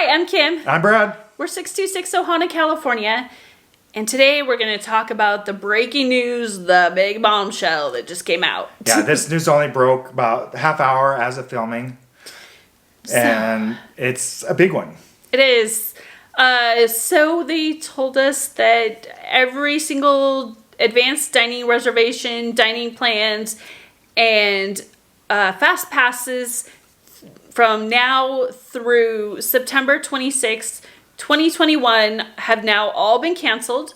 Hi, I'm Kim. I'm Brad. We're 626 Ohana, California. And today we're going to talk about the breaking news, the big bombshell that just came out. Yeah, this news only broke about a half hour as of filming. And it's a big one. It is. So they told us that every single advanced dining reservation, dining plans, and fast passes from now through September 26th, 2021 have now all been canceled.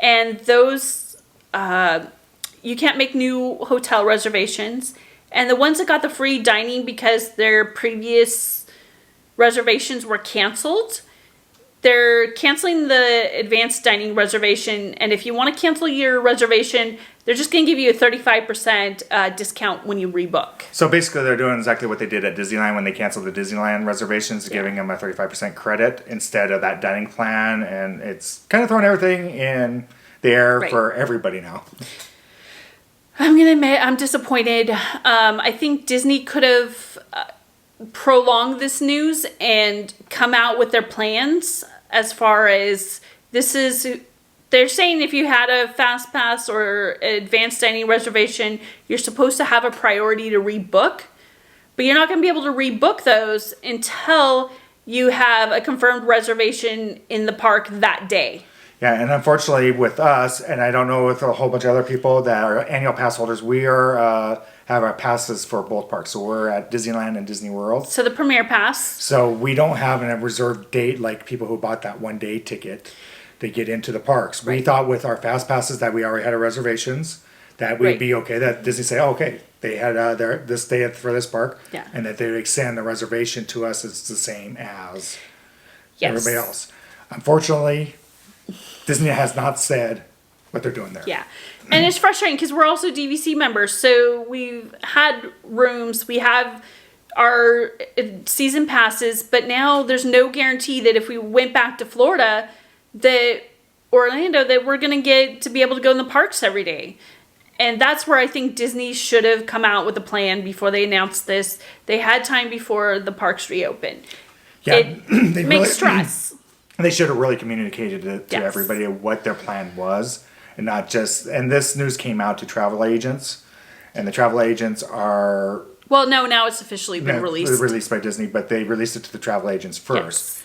And those, you can't make new hotel reservations. And the ones that got the free dining because their previous reservations were canceled, they're canceling the advanced dining reservation. And if you want to cancel your reservation, they're just going to give you a 35% discount when you rebook. So basically they're doing exactly what they did at Disneyland when they canceled the Disneyland reservations, giving them a 35% credit instead of that dining plan. And it's kind of throwing everything in the air for everybody now. I'm going to admit I'm disappointed. I think Disney could have prolonged this news and come out with their plans as far as this is. They're saying if you had a fast pass or advanced dining reservation, you're supposed to have a priority to rebook, but you're not going to be able to rebook those until you have a confirmed reservation in the park that day. Yeah, and unfortunately with us, and I don't know with a whole bunch of other people that are annual pass holders, we are have our passes for both parks. So we're at Disneyland and Disney World. So the Premier Pass. So we don't have a reserved date like people who bought that one-day ticket to get into the parks. We thought with our fast passes that we already had our reservations, that we'd be okay. That Disney say, oh, okay, they had this day for this park, and that they would extend the reservation to us as the same as everybody else. Unfortunately, Disney has not said what they're doing there. Yeah. And it's frustrating because we're also DVC members. So we've had rooms, we have our season passes, but now there's no guarantee that if we went back to Florida, that Orlando, that we're going to get to be able to go in the parks every day. And that's where I think Disney should have come out with a plan before they announced this. They had time before the parks reopened. Yeah, it makes stress. They should have really communicated it to everybody what their plan was. And not just, and this news came out to travel agents, and the travel agents are... Well, no, now it's officially been released. Released by Disney, but they released it to the travel agents first. Yes.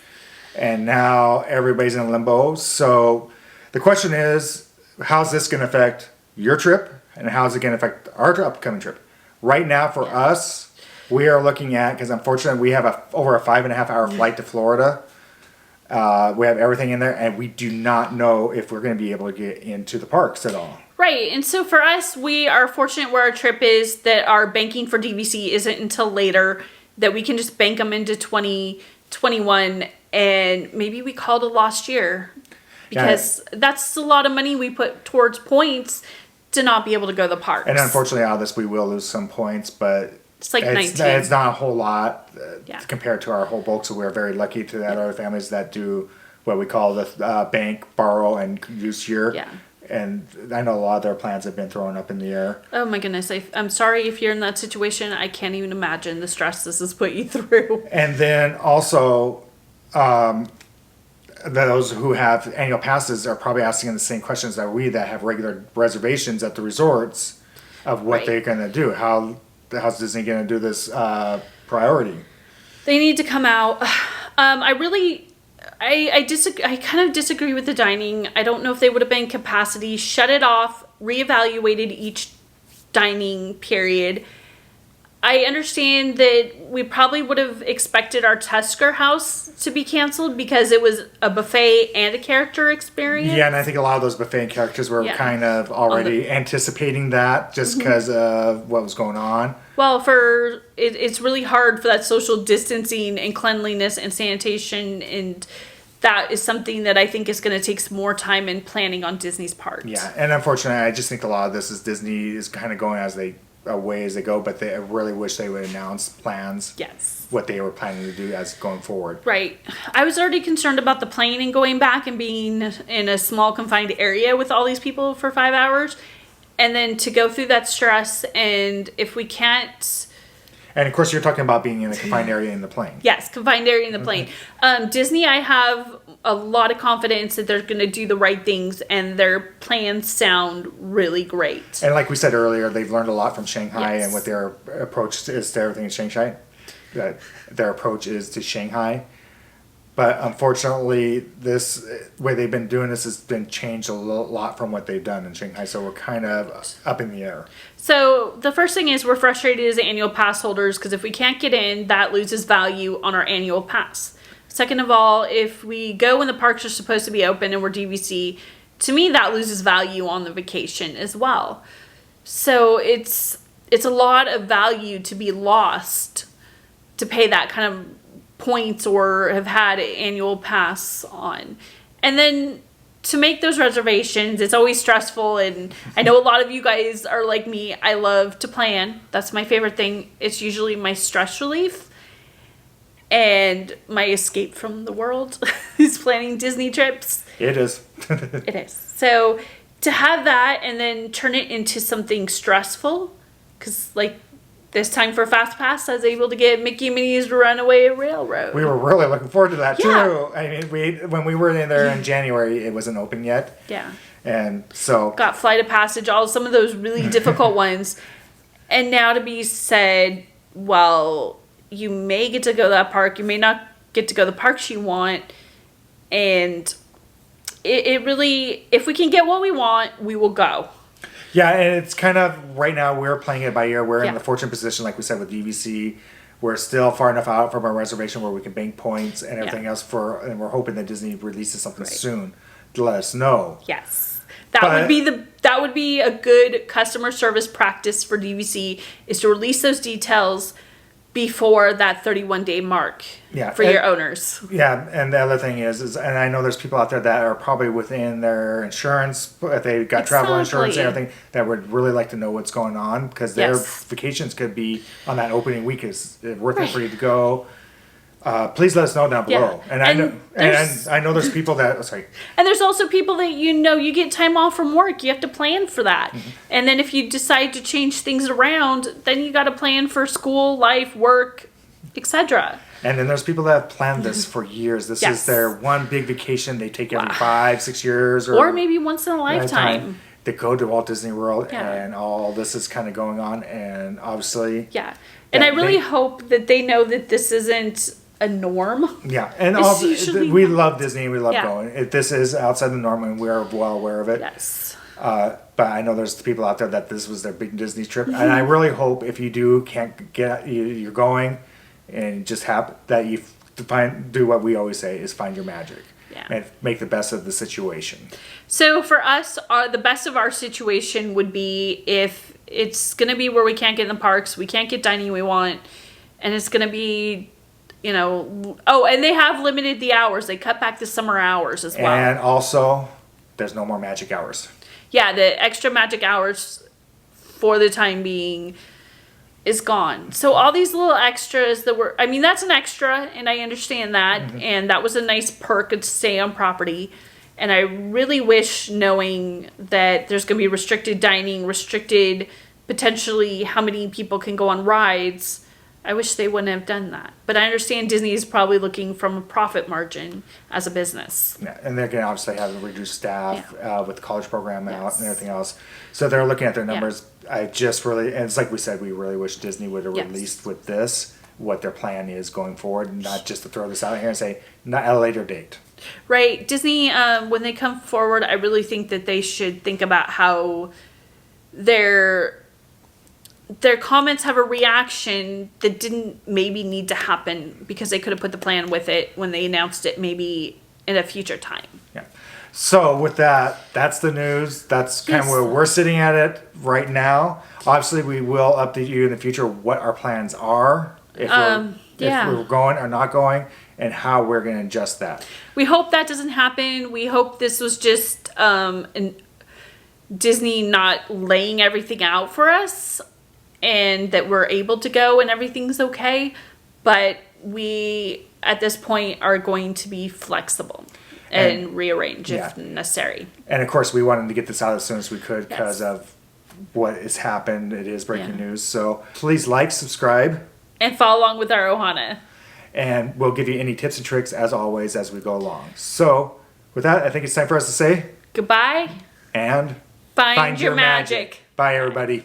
And now everybody's in limbo. So the question is, how's this going to affect your trip, and how's it going to affect our upcoming trip? Right now for us, we are looking at, because unfortunately we have over a 5.5 hour flight to Florida. We have everything in there, and we do not know if we're going to be able to get into the parks at all. Right, and so for us, we are fortunate where our trip is that our banking for DVC isn't until later, that we can just bank them into 2021, and maybe we called a lost year, because that's a lot of money we put towards points to not be able to go to the parks. And unfortunately out of this, we will lose some points, but... It's like 19. It's not a whole lot compared to our whole bulk, so we're very lucky to have other families that do what we call the bank, borrow, and use year. Yeah. And I know a lot of their plans have been thrown up in the air. Oh my goodness. I'm sorry if you're in that situation. I can't even imagine the stress this has put you through. And then also, those who have annual passes are probably asking the same questions that we that have regular reservations at the resorts of what they're going to do. How's Disney going to do this priority? They need to come out. I kind of disagree with the dining. I don't know if they would have been capacity. Shut it off. Reevaluated each dining period. I understand that we probably would have expected our Tusker House to be canceled because it was a buffet and a character experience. Yeah, and I think a lot of those buffet and characters were kind of already anticipating that just because of what was going on. Well, it's really hard for that social distancing and cleanliness and sanitation, and that is something that I think is going to take some more time in planning on Disney's part. Yeah, and unfortunately, I just think a lot of this is Disney is kind of going away as they go, but I really wish they would announce plans. Yes. What they were planning to do as going forward. Right. I was already concerned about the plane and going back and being in a small confined area with all these people for 5 hours. And then to go through that stress, and if we can't And of course, you're talking about being in the confined area in the plane. Yes, confined area in the plane. Disney, I have a lot of confidence that they're going to do the right things, and their plans sound really great. And like we said earlier, they've learned a lot from Shanghai Yes. and what their approach is to everything in Shanghai. Their approach is to Shanghai. But unfortunately, this way they've been doing this has been changed a lot from what they've done in Shanghai. So we're kind of up in the air. So the first thing is we're frustrated as annual pass holders because if we can't get in, that loses value on our annual pass. Second of all, if we go when the parks are supposed to be open and we're DVC, to me that loses value on the vacation as well. So it's a lot of value to be lost to pay that kind of points or have had annual pass on. And then to make those reservations, it's always stressful, and I know a lot of you guys are like me. I love to plan. That's my favorite thing. It's usually my stress relief and my escape from the world is planning Disney trips. It is. It is. So to have that and then turn it into something stressful, because like this time for Fast Pass, I was able to get Mickey and Minnie's Runaway Railroad. We were really looking forward to that Yeah. too. I mean, when we were in there in January, it wasn't open yet. Yeah. And so Got Flight of Passage, some of those really difficult ones. And now to be said, well, you may get to go to that park, you may not get to go to the parks you want. And it really, if we can get what we want, we will go. yeah, and it's kind of right now we're playing it by ear. We're in Yeah. the fortunate position, like we said, with DVC. We're still far enough out from our reservation where we can bank points and everything else and we're hoping that Disney releases something soon to let us know. Yes. That would be a good customer service practice for DVC is to release those details before that 31-day mark for your owners. Yeah, and the other thing is, and I know there's people out there that are probably within their insurance, if they got travel insurance and everything, that would really like to know what's going on because their vacations could be on that opening week. Is it worth it for you to go? Please let us know down below. Yeah. And I know there's people that sorry. And there's also people that you get time off from work. You have to plan for that. Mm-hmm. And then if you decide to change things around, then you got to plan for school, life, work, etc. And then there's people that have planned this for years. This is their one big vacation they take every 5-6 years or maybe once in a lifetime. They go to Walt Disney World Yeah. and all this is kind of going on and obviously Yeah. And I really hope that they know that this isn't a norm. Yeah, and It's we love Disney. We love Yeah. going. This is outside the norm, and we are well aware of it. Yes. But I know there's people out there that this was their big Disney trip, and I really hope if you can't get you're going, and just that you do what we always say is find your magic. Yeah. And make the best of the situation. So for us, the best of our situation would be if it's going to be where we can't get in the parks, we can't get dining we want, and it's going to be, and they have limited the hours. They cut back the summer hours as well. And also, there's no more magic hours. Yeah, the extra magic hours for the time being is gone. So all these little extras that's an extra, and I understand that, and that was a nice perk to stay on property. And I really wish, knowing that there's going to be restricted dining, restricted potentially how many people can go on rides, I wish they wouldn't have done that. But I understand Disney is probably looking from a profit margin as a business. Yeah, and they're going to obviously have a reduced staff with the college program out and everything else. So they're looking at their numbers. I just really, and it's like we said, we really wish Disney would have released with this what their plan is going forward, not just to throw this out here and say, not at a later date. Right. Disney, when they come forward, I really think that they should think about how their comments have a reaction that didn't maybe need to happen because they could have put the plan with it when they announced it maybe in a future time. Yeah. So with that, that's the news. That's kind of where we're sitting at it right now. Obviously, we will update you in the future what our plans are, if we're going or not going, and how we're going to adjust that. We hope that doesn't happen. We hope this was just Disney not laying everything out for us, and that we're able to go and everything's okay. But we, at this point, are going to be flexible and rearrange if necessary. And of course, we wanted to get this out as soon as we could because of what has happened. It is breaking news. So please like, subscribe, And follow along with our Ohana. And we'll give you any tips and tricks, as always, as we go along. So, with that, I think it's time for us to say Goodbye. and Find your magic. Bye, everybody.